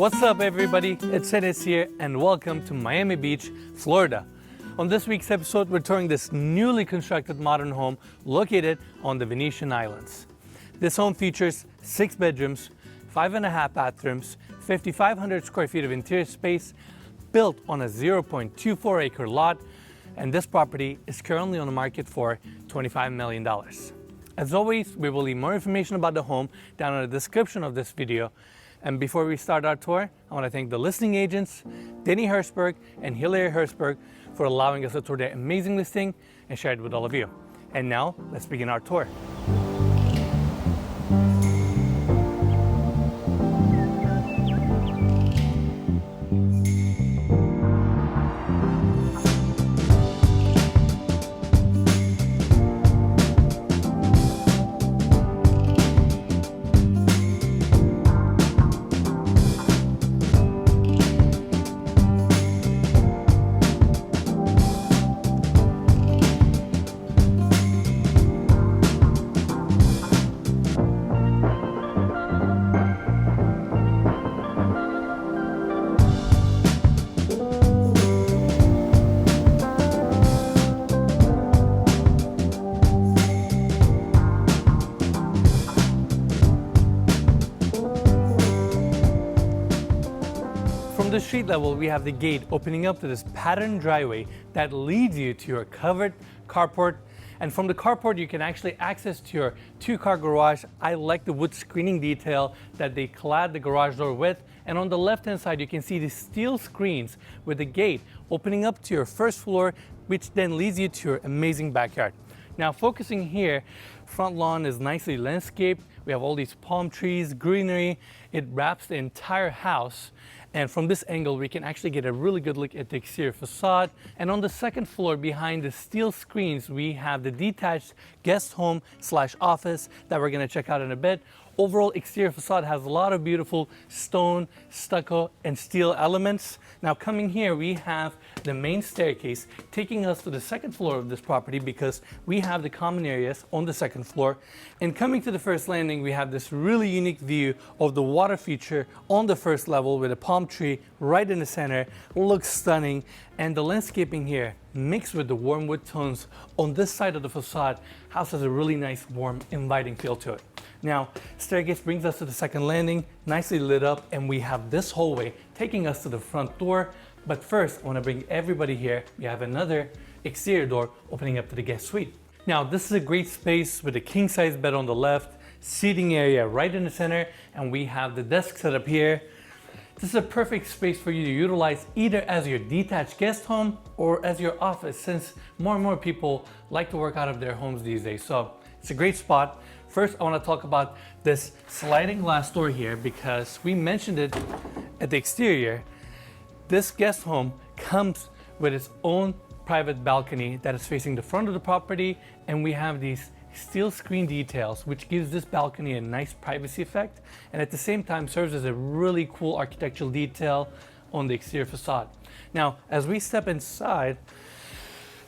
What's up, everybody? It's Zeder here, and welcome to Miami Beach, Florida. On this week's episode, we're touring this newly constructed modern home located on the Venetian Islands. This home features 6 bedrooms, 5.5 bathrooms, 5,500 square feet of interior space, built on a 0.24 acre lot, and this property is currently on the market for $25 million. As always, we will leave more information about the home down in the description of this video. And before we start our tour, I want to thank the listing agents, Denny Hertzberg and Hilary Hertzberg, for allowing us to tour their amazing listing and share it with all of you. And now, let's begin our tour. From the street level, we have the gate opening up to this patterned driveway that leads you to your covered carport. And from the carport, you can actually access to your 2-car garage. I like the wood screening detail that they clad the garage door with. And on the left-hand side, you can see the steel screens with the gate opening up to your first floor, which then leads you to your amazing backyard. Now, focusing here, front lawn is nicely landscaped. We have all these palm trees, greenery. It wraps the entire house. And from this angle, we can actually get a really good look at the exterior facade. And on the second floor, behind the steel screens, we have the detached guest home / office that we're gonna check out in a bit. Overall exterior facade has a lot of beautiful stone, stucco, and steel elements. Now coming here, we have the main staircase taking us to the second floor of this property because we have the common areas on the second floor. And coming to the first landing, we have this really unique view of the water feature on the first level with a palm tree right in the center. Looks stunning. And the landscaping here mixed with the warm wood tones on this side of the facade, house has a really nice, warm, inviting feel to it. Now, staircase brings us to the second landing, nicely lit up, and we have this hallway taking us to the front door. But first, I want to bring everybody here. We have another exterior door opening up to the guest suite. Now, this is a great space with a king-size bed on the left, seating area right in the center, and we have the desk set up here. This is a perfect space for you to utilize either as your detached guest home or as your office, since more and more people like to work out of their homes these days. So it's a great spot. First, I want to talk about this sliding glass door here because we mentioned it at the exterior. This guest home comes with its own private balcony that is facing the front of the property, and we have these steel screen details, which gives this balcony a nice privacy effect, and at the same time serves as a really cool architectural detail on the exterior facade. Now, as we step inside,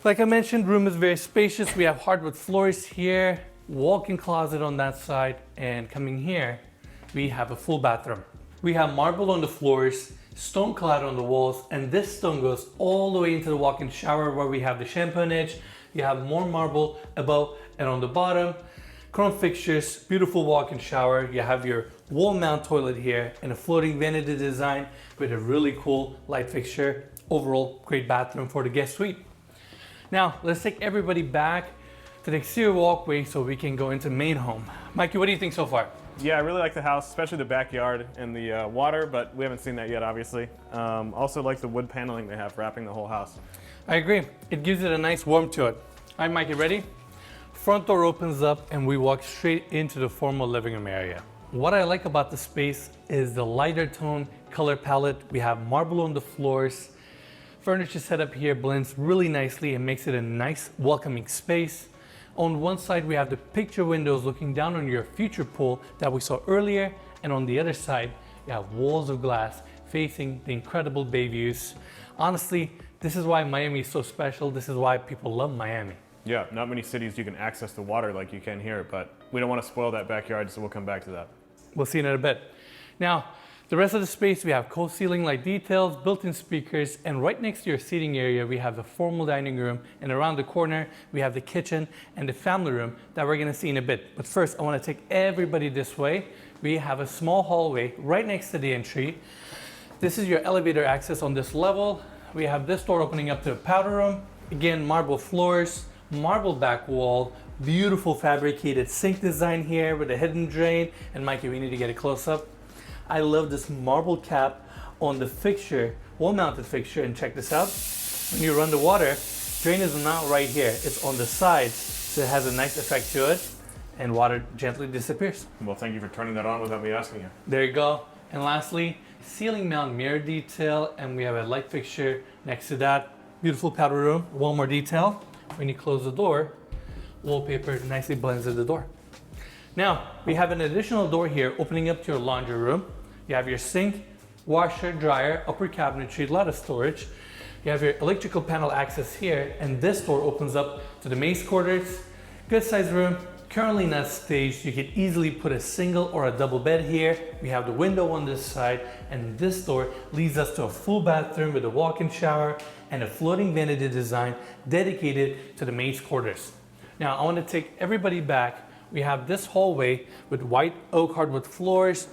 like I mentioned, room is very spacious. We have hardwood floors here, walk-in closet on that side, and coming here, we have a full bathroom. We have marble on the floors, stone clad on the walls, and this stone goes all the way into the walk-in shower where we have the shampoo edge. You have more marble above and on the bottom, chrome fixtures, beautiful walk-in shower. You have your wall mount toilet here and a floating vanity design with a really cool light fixture. Overall, great bathroom for the guest suite. Now, let's take everybody back to the exterior walkway so we can go into main home. Mikey, what do you think so far? Yeah, I really like the house, especially the backyard and the water, but we haven't seen that yet, obviously. Also like the wood paneling they have wrapping the whole house. I agree. It gives it a nice warmth to it. All right, Mikey, ready? Front door opens up and we walk straight into the formal living room area. What I like about the space is the lighter tone color palette. We have marble on the floors. Furniture setup here blends really nicely and makes it a nice, welcoming space. On one side, we have the picture windows looking down on your future pool that we saw earlier. And on the other side, you have walls of glass facing the incredible bay views. Honestly, this is why Miami is so special. This is why people love Miami. Yeah, not many cities you can access the water like you can here, but we don't want to spoil that backyard, so we'll come back to that. We'll see in a bit. Now, The rest of the space, we have coast ceiling light details, built-in speakers, and right next to your seating area, we have the formal dining room, and around the corner, we have the kitchen and the family room that we're gonna see in a bit. But first, I wanna take everybody this way. We have a small hallway right next to the entry. This is your elevator access on this level. We have this door opening up to the powder room. Again, marble floors, marble back wall, beautiful fabricated sink design here with a hidden drain. And Mikey, we need to get a close up. I love this marble cap on the fixture, wall-mounted fixture, and check this out. When you run the water, drain is not right here. It's on the sides, so it has a nice effect to it, and water gently disappears. Well, thank you for turning that on without me asking you. There you go. And lastly, ceiling mount mirror detail, and we have a light fixture next to that. Beautiful powder room, one more detail. When you close the door, wallpaper nicely blends in the door. Now, we have an additional door here opening up to your laundry room. You have your sink, washer, dryer, upper cabinetry, a lot of storage. You have your electrical panel access here, and this door opens up to the maid's quarters. Good sized room, currently not staged. You can easily put a single or a double bed here. We have the window on this side, and this door leads us to a full bathroom with a walk-in shower and a floating vanity design dedicated to the maid's quarters. Now, I want to take everybody back. We have this hallway with white oak hardwood floors,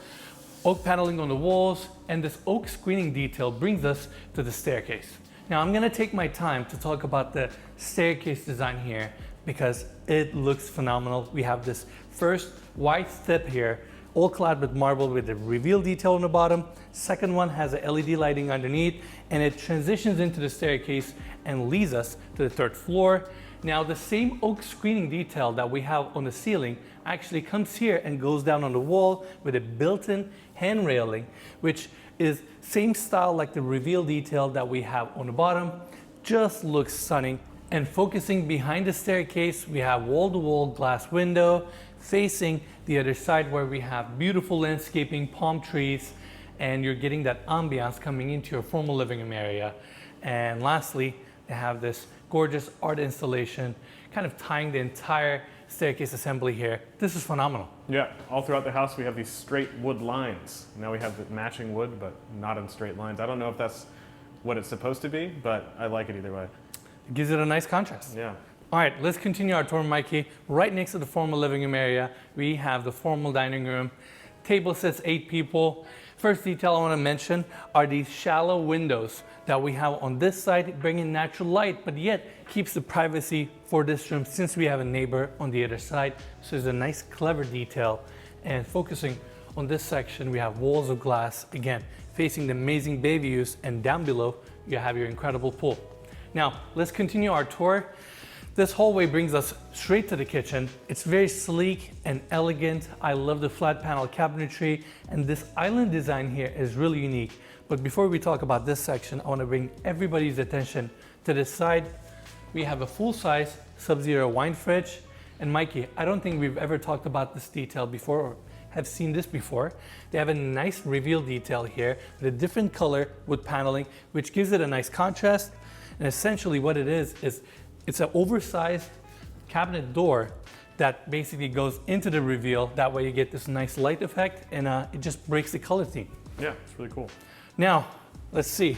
oak paneling on the walls, and this oak screening detail brings us to the staircase. Now I'm gonna take my time to talk about the staircase design here because it looks phenomenal. We have this first white step here, all clad with marble with a reveal detail on the bottom. Second one has a LED lighting underneath, and it transitions into the staircase and leads us to the third floor. Now the same oak screening detail that we have on the ceiling actually comes here and goes down on the wall with a built-in hand railing, which is same style like the reveal detail that we have on the bottom. Just looks stunning. And focusing behind the staircase, we have wall-to-wall glass window facing the other side where we have beautiful landscaping, palm trees, and you're getting that ambiance coming into your formal living room area. And lastly, they have this gorgeous art installation kind of tying the entire staircase assembly here. This is phenomenal. Yeah, all throughout the house we have these straight wood lines. Now we have the matching wood, but not in straight lines. I don't know if that's what it's supposed to be, but I like it either way. It gives it a nice contrast. Yeah. All right, let's continue our tour, Mikey. Right next to the formal living room area, we have the formal dining room. Table sits 8 people. First detail I want to mention are these shallow windows that we have on this side, bringing natural light, but yet keeps the privacy for this room since we have a neighbor on the other side. So there's a nice, clever detail. And focusing on this section, we have walls of glass, again, facing the amazing bay views, and down below, you have your incredible pool. Now, let's continue our tour. This hallway brings us straight to the kitchen. It's very sleek and elegant. I love the flat panel cabinetry, and this island design here is really unique. But before we talk about this section, I want to bring everybody's attention to this side. We have a full-size Sub-Zero wine fridge. And Mikey, I don't think we've ever talked about this detail before or have seen this before. They have a nice reveal detail here with a different color wood paneling, which gives it a nice contrast. And essentially what it is it's an oversized cabinet door that basically goes into the reveal. That way you get this nice light effect, and it just breaks the color theme. Yeah, it's really cool. Now, let's see.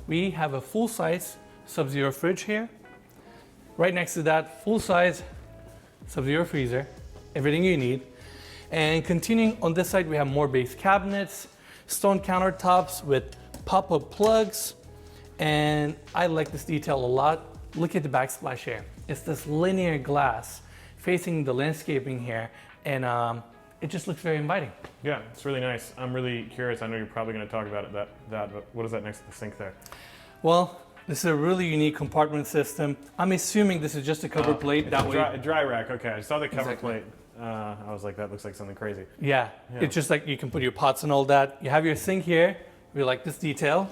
We have a full-size Sub-Zero fridge here. Right next to that, full-size Sub-Zero freezer, everything you need. And continuing on this side, we have more base cabinets, stone countertops with pop-up plugs, and I like this detail a lot. Look at the backsplash here. It's this linear glass facing the landscaping here, and it just looks very inviting. Yeah, it's really nice. I'm really curious. I know you're probably going to talk about it, but what is that next to the sink there? Well, this is a really unique compartment system. I'm assuming this is just a cover plate. That way, a dry rack. Okay, I saw the cover Exactly. plate. I was like, that looks like something crazy. yeah, it's just like you can put your pots and all that. You have your sink here. We like this detail.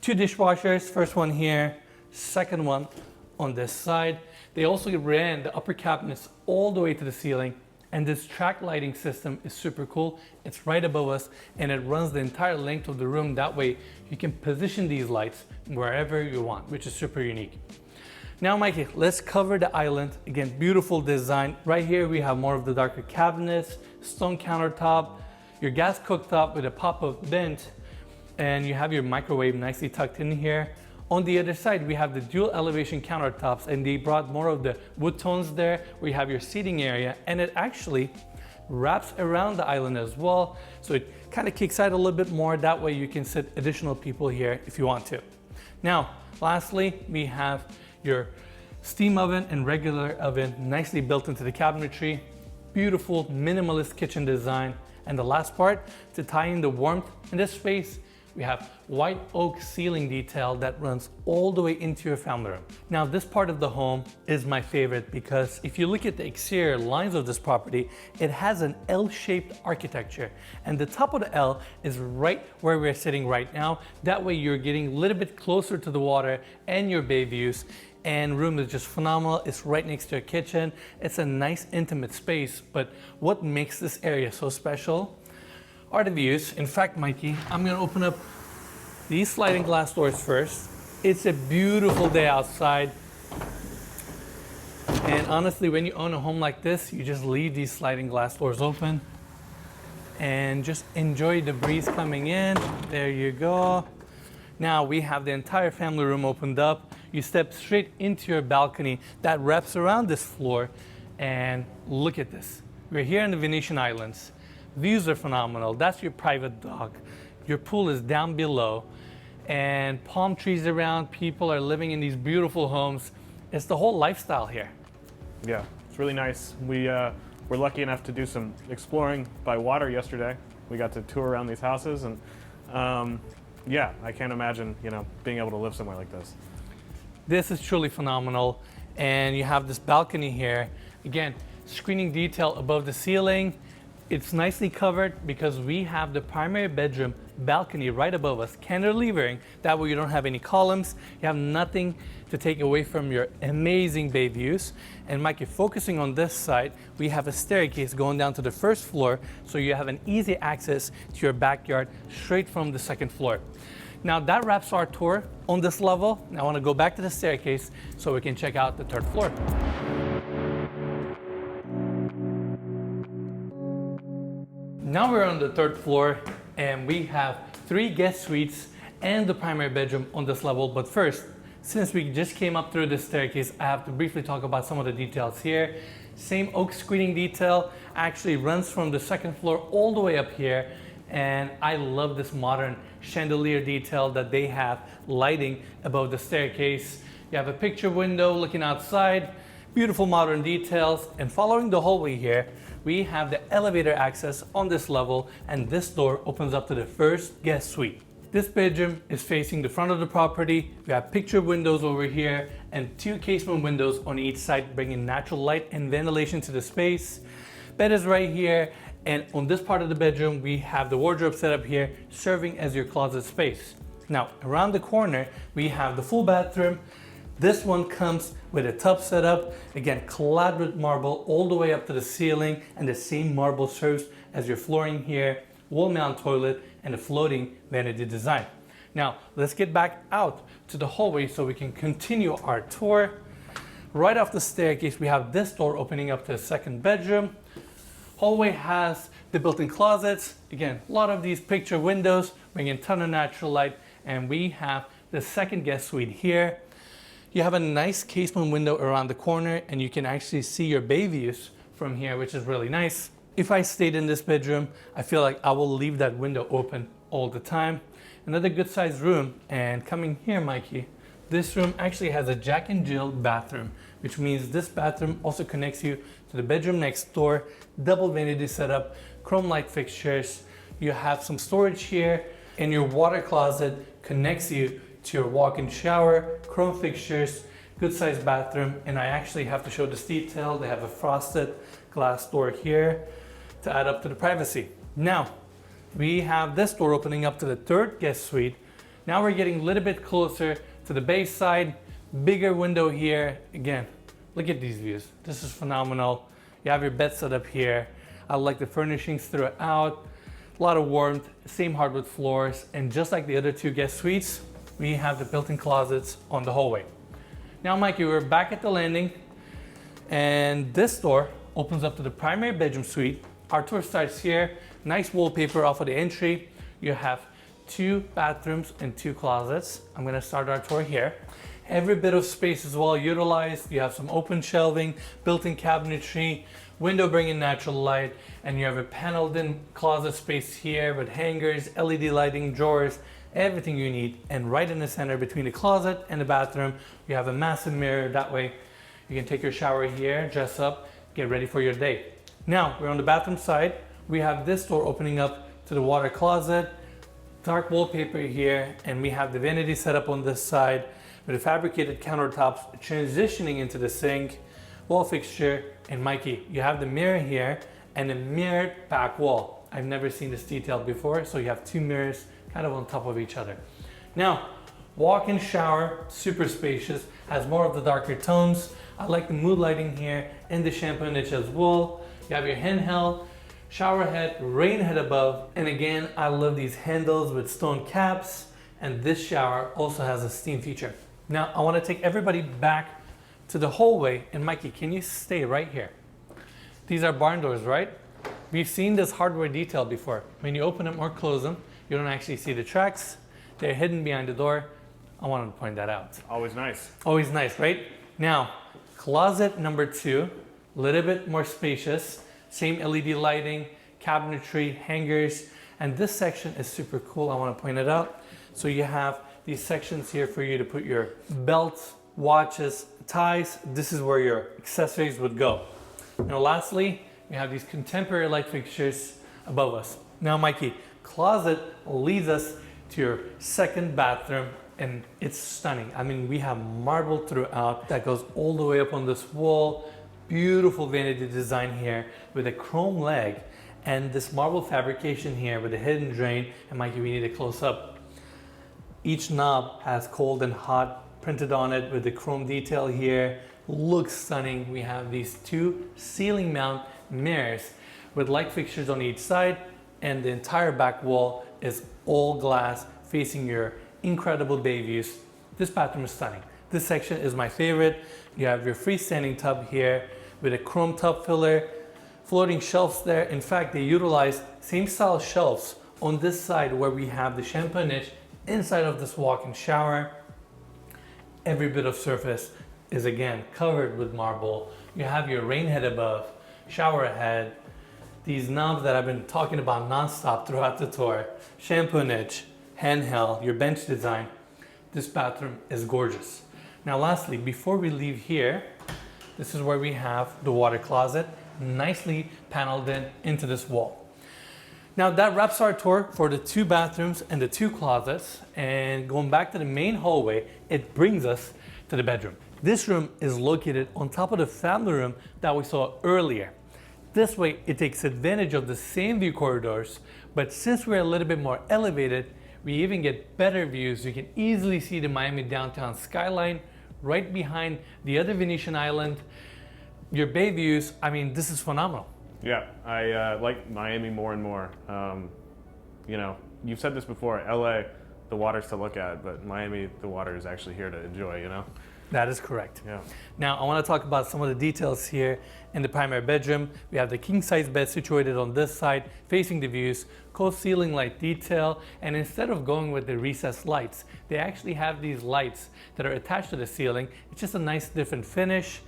2 dishwashers. First one here, second one on this side. They also ran the upper cabinets all the way to the ceiling, and this track lighting system is super cool. It's right above us, and it runs the entire length of the room. That way you can position these lights wherever you want, which is super unique. Now, Mikey, let's cover the island. Again, beautiful design. Right here we have more of the darker cabinets, stone countertop, your gas cooktop with a pop-up vent, and you have your microwave nicely tucked in here. On the other side, we have the dual elevation countertops, and they brought more of the wood tones there, where you have your seating area, and it actually wraps around the island as well. So it kind of kicks out a little bit more. That way you can sit additional people here if you want to. Now, lastly, we have your steam oven and regular oven nicely built into the cabinetry. Beautiful minimalist kitchen design. And the last part, to tie in the warmth in this space, we have white oak ceiling detail that runs all the way into your family room. Now, this part of the home is my favorite because if you look at the exterior lines of this property, it has an L-shaped architecture, and the top of the L is right where we're sitting right now. That way you're getting a little bit closer to the water and your bay views, and room is just phenomenal. It's right next to your kitchen. It's a nice intimate space, but what makes this area so special are the views. In fact, Mikey, I'm gonna open up these sliding glass doors first. It's a beautiful day outside. And honestly, when you own a home like this, you just leave these sliding glass doors open and just enjoy the breeze coming in. There you go. Now we have the entire family room opened up. You step straight into your balcony that wraps around this floor, and look at this. We're here in the Venetian Islands. Views are phenomenal. That's your private dock. Your pool is down below, and palm trees around. People are living in these beautiful homes. It's the whole lifestyle here. Yeah, it's really nice. We were lucky enough to do some exploring by water yesterday. We got to tour around these houses, and yeah, I can't imagine, being able to live somewhere like this. This is truly phenomenal. And you have this balcony here. Again, screening detail above the ceiling. It's nicely covered because we have the primary bedroom balcony right above us, cantilevering. That way you don't have any columns. You have nothing to take away from your amazing bay views. And Mikey, focusing on this side, we have a staircase going down to the first floor, so you have an easy access to your backyard straight from the second floor. Now that wraps our tour on this level. Now I want to go back to the staircase so we can check out the third floor. Now we're on the third floor, and we have 3 guest suites and the primary bedroom on this level. But first, since we just came up through this staircase, I have to briefly talk about some of the details here. Same oak screening detail actually runs from the second floor all the way up here. And I love this modern chandelier detail that they have lighting above the staircase. You have a picture window looking outside, beautiful modern details. And following the hallway here, we have the elevator access on this level, and this door opens up to the first guest suite. This bedroom is facing the front of the property. We have picture windows over here and 2 casement windows on each side, bringing natural light and ventilation to the space. Bed is right here, and on this part of the bedroom, we have the wardrobe set up here, serving as your closet space. Now, around the corner, we have the full bathroom. This one comes with a tub setup, again clad with marble all the way up to the ceiling, and the same marble serves as your flooring here, wall mount toilet, and a floating vanity design. Now let's get back out to the hallway so we can continue our tour. Right off the staircase, we have this door opening up to the second bedroom. Hallway has the built-in closets. Again, a lot of these picture windows bring in a ton of natural light, and we have the second guest suite here. You have a nice casement window around the corner, and you can actually see your bay views from here, which is really nice. If I stayed in this bedroom, I feel like I will leave that window open all the time. Another good sized room, and coming here, Mikey, this room actually has a Jack and Jill bathroom, which means this bathroom also connects you to the bedroom next door, double vanity setup, chrome light fixtures. You have some storage here, and your water closet connects you to your walk-in shower, chrome fixtures, good sized bathroom. And I actually have to show this detail. They have a frosted glass door here to add up to the privacy. Now we have this door opening up to the third guest suite. Now we're getting a little bit closer to the bay side, bigger window here. Again, look at these views. This is phenomenal. You have your bed set up here. I like the furnishings throughout. A lot of warmth, same hardwood floors, and just like the other 2 guest suites, we have the built-in closets on the hallway. Now, Mikey, we're back at the landing, and this door opens up to the primary bedroom suite. Our tour starts here. Nice wallpaper off of the entry. You have 2 bathrooms and 2 closets. I'm gonna start our tour here. Every bit of space is well utilized. You have some open shelving, built-in cabinetry, window bringing natural light, and you have a paneled in closet space here with hangers, LED lighting, drawers, everything you need. And right in the center between the closet and the bathroom, you have a massive mirror. That way you can take your shower here, dress up, get ready for your day. Now we're on the bathroom side. We have this door opening up to the water closet, dark wallpaper here, and we have the vanity set up on this side with the fabricated countertops transitioning into the sink, wall fixture, and Mikey, you have the mirror here and a mirrored back wall. I've never seen this detail before, so you have 2 mirrors kind of on top of each other. Now, walk-in shower, super spacious, has more of the darker tones. I like the mood lighting here and the shampoo niche as well. You have your handheld, shower head, rain head above, and again, I love these handles with stone caps, and this shower also has a steam feature. Now, I want to take everybody back to the hallway, and Mikey, can you stay right here? These are barn doors, right? We've seen this hardware detail before. When you open them or close them, you don't actually see the tracks. They're hidden behind the door. I wanted to point that out. Always nice. Always nice, right? Now, closet number 2, a little bit more spacious, same LED lighting, cabinetry, hangers, and this section is super cool. I want to point it out. So you have these sections here for you to put your belts, watches, ties. This is where your accessories would go. Now lastly, we have these contemporary light fixtures above us. Now Mikey, closet leads us to your second bathroom, and it's stunning. I mean, we have marble throughout that goes all the way up on this wall. Beautiful vanity design here with a chrome leg and this marble fabrication here with a hidden drain. And Mikey, we need a close up. Each knob has cold and hot printed on it with the chrome detail here. Looks stunning. We have these 2 ceiling mount mirrors with light fixtures on each side, and the entire back wall is all glass facing your incredible bay views. This bathroom is stunning. This section is my favorite. You have your freestanding tub here with a chrome tub filler, floating shelves there. In fact, they utilize same style shelves on this side where we have the shampoo niche inside of this walk-in shower. Every bit of surface is again covered with marble. You have your rain head above, shower head, these knobs that I've been talking about nonstop throughout the tour, shampoo niche, handheld, your bench design. This bathroom is gorgeous. Now lastly, before we leave here, this is where we have the water closet, nicely paneled into this wall. Now that wraps our tour for the 2 bathrooms and the 2 closets. And going back to the main hallway, it brings us to the bedroom. This room is located on top of the family room that we saw earlier. This way, it takes advantage of the same view corridors, but since we're a little bit more elevated, we even get better views. You can easily see the Miami downtown skyline right behind the other Venetian Island. Your bay views, I mean, this is phenomenal. Yeah, I like Miami more and more. You know, you've said this before, LA, the water's to look at, but Miami, the water is actually here to enjoy, you know? That is correct. Yeah. Now, I want to talk about some of the details here in the primary bedroom. We have the king-size bed situated on this side, facing the views, closed ceiling light detail, and instead of going with the recessed lights, they actually have these lights that are attached to the ceiling. It's just a nice different finish.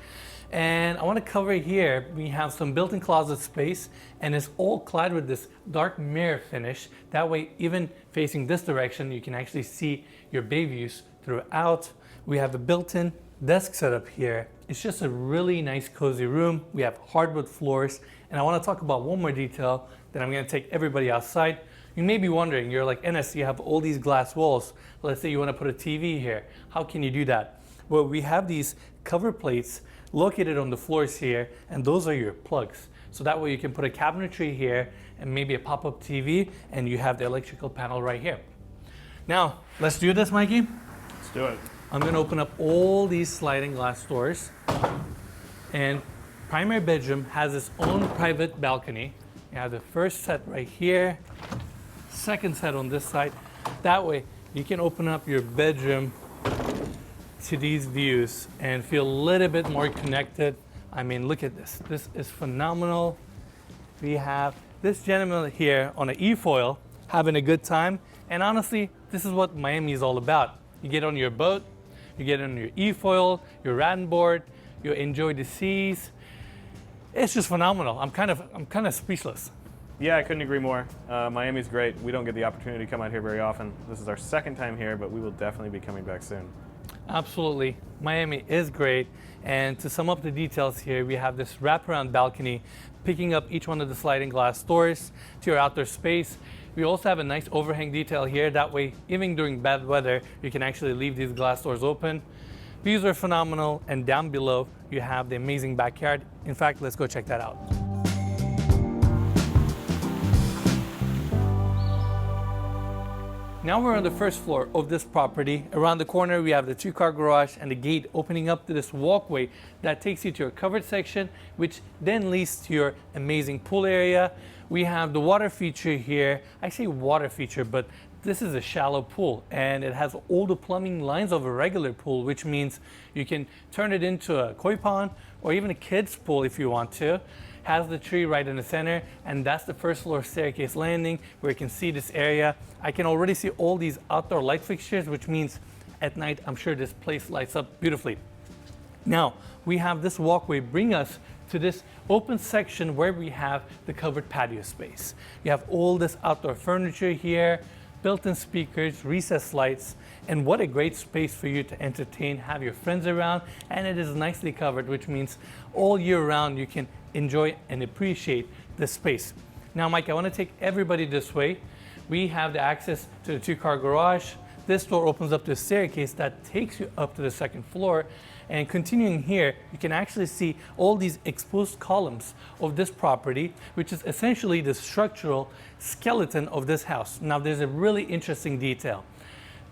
And I want to cover here, we have some built-in closet space, and it's all clad with this dark mirror finish. That way, even facing this direction, you can actually see your bay views throughout. We have a built-in desk setup here. It's just a really nice cozy room. We have hardwood floors, and I want to talk about one more detail that I'm going to take everybody outside. You may be wondering, you're like, Enes, you have all these glass walls. Let's say you want to put a TV here. How can you do that? Well, we have these cover plates located on the floors here, and those are your plugs. So that way you can put a cabinetry here and maybe a pop-up TV, and you have the electrical panel right here. Now, let's do this, Mikey. Let's do it. I'm gonna open up all these sliding glass doors, and primary bedroom has its own private balcony. You have the first set right here, second set on this side. That way you can open up your bedroom to these views and feel a little bit more connected. I mean, look at this. This is phenomenal. We have this gentleman here on an e-foil having a good time, And honestly, this is what Miami is all about. You get on your boat, you get on your e-foil, your rattan board, you enjoy the seas. It's just phenomenal. I'm kind of speechless. Yeah, I couldn't agree more. Miami's great. We don't get the opportunity to come out here very often. This is our second time here, but we will definitely be coming back soon. Absolutely. Miami is great. And to sum up the details here, we have this wraparound balcony picking up each one of the sliding glass doors to your outdoor space. We also have a nice overhang detail here. That way, even during bad weather, you can actually leave these glass doors open. Views are phenomenal. And down below, you have the amazing backyard. In fact, let's go check that out. Now we're on the first floor of this property. Around the corner, we have the 2-car garage and the gate opening up to this walkway that takes you to a covered section, which then leads to your amazing pool area. We have the water feature here. I say water feature, but this is a shallow pool and it has all the plumbing lines of a regular pool, which means you can turn it into a koi pond or even a kid's pool if you want to. Has the tree right in the center, and that's the first floor staircase landing where you can see this area. I can already see all these outdoor light fixtures, which means at night I'm sure this place lights up beautifully. Now we have this walkway bring us to this open section where we have the covered patio space. You have all this outdoor furniture here, built-in speakers, recessed lights, and what a great space for you to entertain, have your friends around, and it is nicely covered, which means all year round you can enjoy and appreciate this space. Now, Mike, I want to take everybody this way. We have the access to the 2-car garage. This door opens up to a staircase that takes you up to the second floor. And continuing here, you can actually see all these exposed columns of this property, which is essentially the structural skeleton of this house. Now, there's a really interesting detail.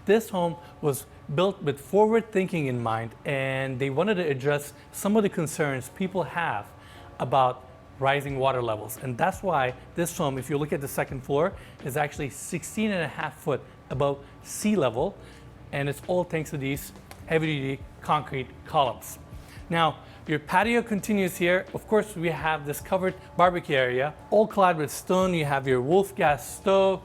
This home was built with forward thinking in mind, and they wanted to address some of the concerns people have about rising water levels. And that's why this home, if you look at the second floor, is actually 16.5 foot above sea level. And it's all thanks to these heavy-duty concrete columns. Now, your patio continues here. Of course, we have this covered barbecue area, all clad with stone. You have your Wolf gas stove.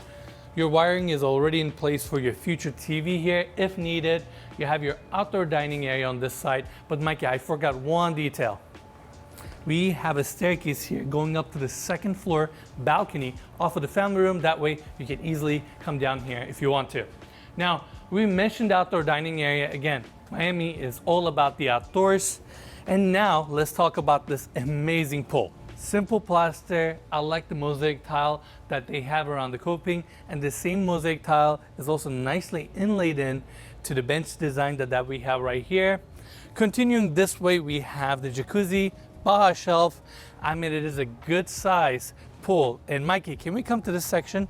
Your wiring is already in place for your future TV here, if needed. You have your outdoor dining area on this side. But Mikey, I forgot one detail. We have a staircase here going up to the second floor balcony off of the family room. That way you can easily come down here if you want to. Now, we mentioned outdoor dining area again. Miami is all about the outdoors. And now let's talk about this amazing pool. Simple plaster. I like the mosaic tile that they have around the coping, and the same mosaic tile is also nicely inlaid in to the bench design that we have right here. Continuing this way, we have the jacuzzi, Baja shelf. I mean, it is a good size pool. And Mikey, can we come to this section?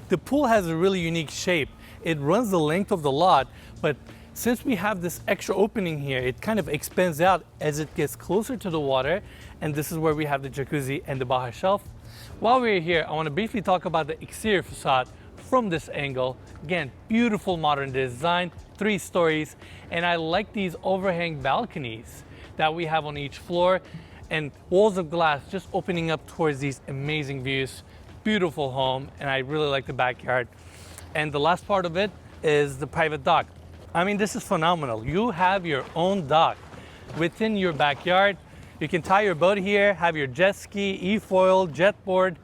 The pool has a really unique shape. It runs the length of the lot, but since we have this extra opening here, it kind of expands out as it gets closer to the water. And this is where we have the jacuzzi and the Baja shelf. While we're here, I want to briefly talk about the exterior facade from this angle. Again, beautiful modern design, 3 stories. And I like these overhang balconies that we have on each floor, and walls of glass just opening up towards these amazing views. Beautiful home, and I really like the backyard. And the last part of it is the private dock. I mean, this is phenomenal. You have your own dock within your backyard. You can tie your boat here, have your jet ski, e-foil, jet board,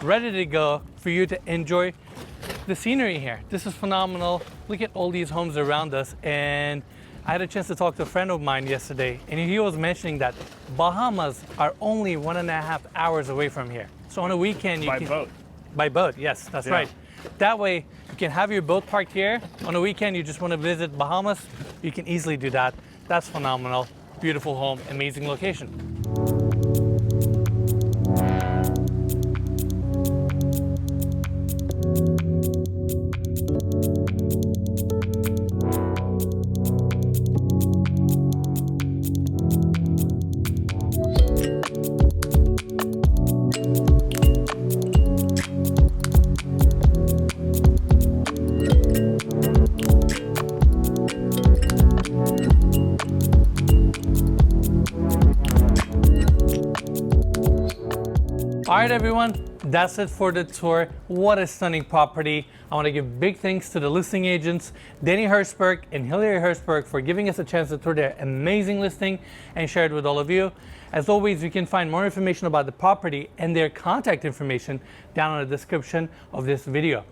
ready to go for you to enjoy the scenery here. This is phenomenal. Look at all these homes around us, and I had a chance to talk to a friend of mine yesterday, and he was mentioning that Bahamas are only 1.5 hours away from here. So on a weekend, you by can... boat. By boat, yes, that's right. That way, you can have your boat parked here. On a weekend, you just want to visit Bahamas, you can easily do that. That's phenomenal. Beautiful home, amazing location. All right, everyone, that's it for the tour. What a stunning property. I want to give big thanks to the listing agents, Danny Hertzberg and Hilary Hertzberg, for giving us a chance to tour their amazing listing and share it with all of you. As always, you can find more information about the property and their contact information down in the description of this video.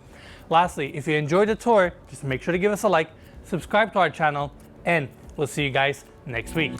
Lastly, if you enjoyed the tour, just make sure to give us a like, subscribe to our channel, and we'll see you guys next week.